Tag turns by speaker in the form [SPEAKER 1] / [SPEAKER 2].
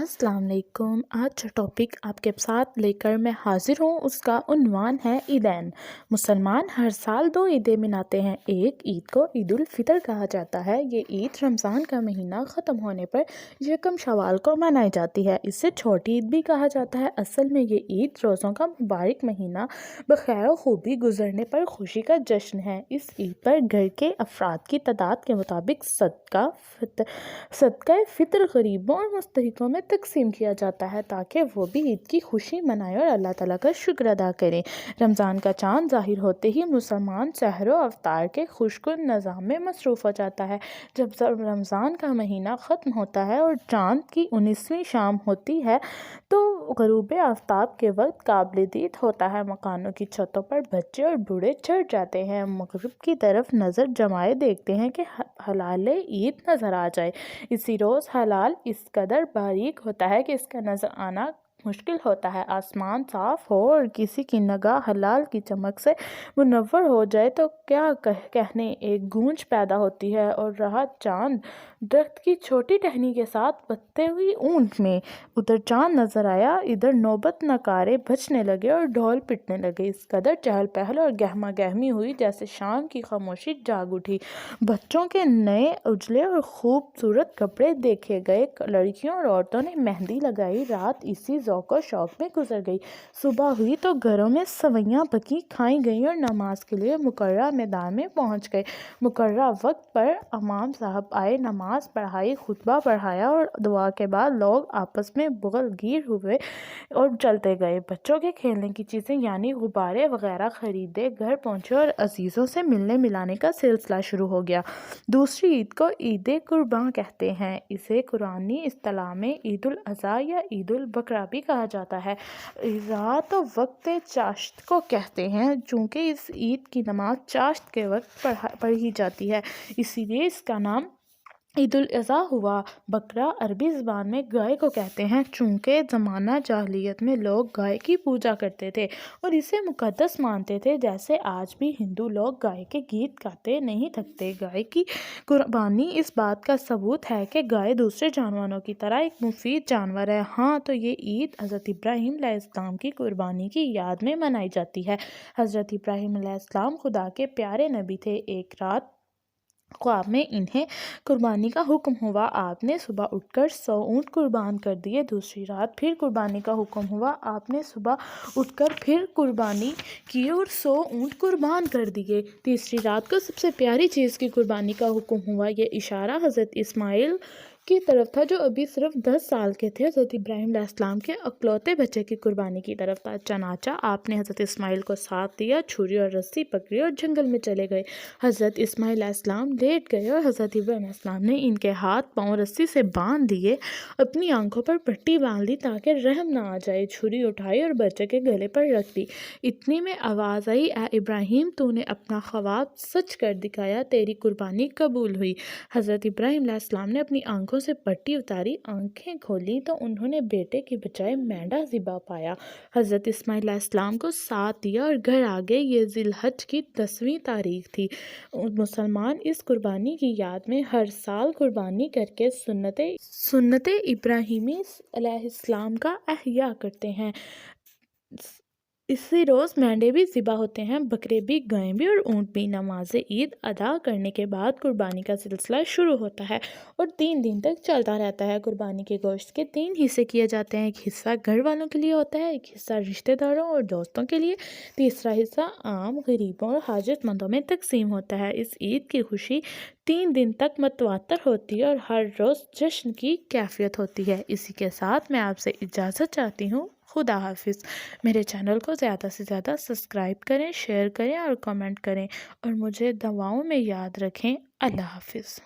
[SPEAKER 1] السلام علیکم۔ آج جو ٹاپک آپ کے ساتھ لے کر میں حاضر ہوں اس کا عنوان ہے عیدین۔ مسلمان ہر سال 2 عیدیں مناتے ہیں۔ ایک عید کو عید الفطر کہا جاتا ہے۔ یہ عید رمضان کا مہینہ ختم ہونے پر یکم شوال کو منائی جاتی ہے۔ اسے چھوٹی عید بھی کہا جاتا ہے۔ اصل میں یہ عید روزوں کا مبارک مہینہ بخیر و خوبی گزرنے پر خوشی کا جشن ہے۔ اس عید پر گھر کے افراد کی تعداد کے مطابق صدقہ فطر غریبوں اور مستحقوں میں تقسیم کیا جاتا ہے تاکہ وہ بھی عید کی خوشی منائیں اور اللہ تعالیٰ کا شکر ادا کریں۔ رمضان کا چاند ظاہر ہوتے ہی مسلمان سحر و افطار کے خوشگوار نظام میں مصروف ہو جاتا ہے۔ جب رمضان کا مہینہ ختم ہوتا ہے اور چاند کی 19ویں شام ہوتی ہے تو غروب آفتاب کے وقت قابل دید ہوتا ہے۔ مکانوں کی چھتوں پر بچے اور بوڑھے چڑھ جاتے ہیں، مغرب کی طرف نظر جمائے دیکھتے ہیں کہ ہلال عید نظر آ جائے۔ اسی روز ہلال اس قدر باریک ہوتا ہے کہ اس کا نظر آنا مشکل ہوتا ہے۔ آسمان صاف ہو اور کسی کی نگاہ ہلال کی چمک سے منور ہو جائے تو کیا کہنے، ایک گونج پیدا ہوتی ہے اور رہا چاند درخت کی چھوٹی ٹہنی کے ساتھ بتتے ہوئی اونٹ میں۔ ادھر چاند نظر آیا، ادھر نوبت نعرے بجنے لگے اور ڈھول پٹنے لگے۔ اس قدر چہل پہل اور گہما گہمی ہوئی جیسے شام کی خاموشی جاگ اٹھی۔ بچوں کے نئے اجلے اور خوبصورت کپڑے دیکھے گئے، لڑکیوں اور عورتوں نے مہندی لگائی۔ رات اسی ذوق و شوق میں گزر گئی۔ صبح ہوئی تو گھروں میں سویاں پکی کھائی گئیں اور نماز کے لیے مقررہ میدان میں پہنچ گئے۔ مقررہ وقت پر امام صاحب آئے، نماز پڑھائی، خطبہ پڑھایا اور دعا کے بعد لوگ آپس میں بغل گیر ہوئے اور چلتے گئے۔ بچوں کے کھیلنے کی چیزیں یعنی غبارے وغیرہ خریدے گھر پہنچے اور عزیزوں سے ملنے ملانے کا سلسلہ شروع ہو گیا۔ دوسری عید کو عید قرباں کہتے ہیں۔ اسے قرآنی اصطلاح میں عید الاضحیٰ یا عید البقرہ بھی کہا جاتا ہے۔ رات و وقت چاشت کو کہتے ہیں چونکہ اس عید کی نماز چاشت کے وقت پڑھی جاتی ہے، اسی لیے اس کا نام عید الاضحیٰ ہوا۔ بقرہ عربی زبان میں گائے کو کہتے ہیں چونکہ زمانہ جاہلیت میں لوگ گائے کی پوجا کرتے تھے اور اسے مقدس مانتے تھے، جیسے آج بھی ہندو لوگ گائے کے گیت گاتے نہیں تھکتے۔ گائے کی قربانی اس بات کا ثبوت ہے کہ گائے دوسرے جانوروں کی طرح ایک مفید جانور ہے۔ ہاں تو یہ عید حضرت ابراہیم علیہ السلام کی قربانی کی یاد میں منائی جاتی ہے۔ حضرت ابراہیم علیہ السلام خدا کے پیارے نبی تھے۔ ایک رات خواب میں انہیں قربانی کا حکم ہوا، آپ نے صبح اٹھ کر 100 اونٹ قربان کر دیے۔ دوسری رات پھر قربانی کا حکم ہوا، آپ نے صبح اٹھ کر پھر قربانی کی اور 100 اونٹ قربان کر دیے۔ تیسری رات کو سب سے پیاری چیز کی قربانی کا حکم ہوا۔ یہ اشارہ حضرت اسماعیل کی طرف تھا جو ابھی صرف 10 سال کے تھے، حضرت ابراہیم علیہ السلام کے اکلوتے بچے کی قربانی کی طرف تھا۔ چنانچہ آپ نے حضرت اسماعیل کو ساتھ لیا، چھری اور رسی پکڑی اور جنگل میں چلے گئے۔ حضرت اسماعیل علیہ السلام لیٹ گئے اور حضرت ابراہیم علیہ السلام نے ان کے ہاتھ پاؤں رسی سے باندھ دیے، اپنی آنکھوں پر پٹی باندھ لی تاکہ رحم نہ آ جائے، چھری اٹھائی اور بچے کے گلے پر رکھ دی۔ اتنی میں آواز آئی، اے ابراہیم، تو نے اپنا خواب سچ کر دکھایا، تیری قربانی قبول ہوئی۔ حضرت ابراہیم علیہ السلام نے اپنی آنکھوں سے پٹی اتاری، آنکھیں کھولیں تو انہوں نے بیٹے کی بجائے مینڈا ذبح پایا۔ حضرت اسماعیل علیہ السلام کو ساتھ لیا اور گھر آ گئے۔ یہ ذی الحج کی 10ویں تاریخ تھی۔ مسلمان اس قربانی کی یاد میں ہر سال قربانی کر کے سنت ابراہیمی علیہ السلام کا احیاء کرتے ہیں۔ اسی روز مینڈے بھی ذبح ہوتے ہیں، بکرے بھی، گائیں بھی اور اونٹ بھی۔ نماز عید ادا کرنے کے بعد قربانی کا سلسلہ شروع ہوتا ہے اور 3 دن تک چلتا رہتا ہے۔ قربانی کے گوشت کے 3 حصے کیے جاتے ہیں، ایک حصہ گھر والوں کے لیے ہوتا ہے، ایک حصہ رشتہ داروں اور دوستوں کے لیے، تیسرا حصہ عام غریبوں اور حاجت مندوں میں تقسیم ہوتا ہے۔ اس عید کی خوشی 3 دن تک متواتر ہوتی ہے اور ہر روز جشن کی کیفیت ہوتی ہے۔ اسی کے ساتھ میں آپ سے اجازت چاہتی ہوں۔ خدا حافظ۔ میرے چینل کو زیادہ سے زیادہ سبسکرائب کریں، شیئر کریں اور کمنٹ کریں اور مجھے دعاؤں میں یاد رکھیں۔ اللہ حافظ۔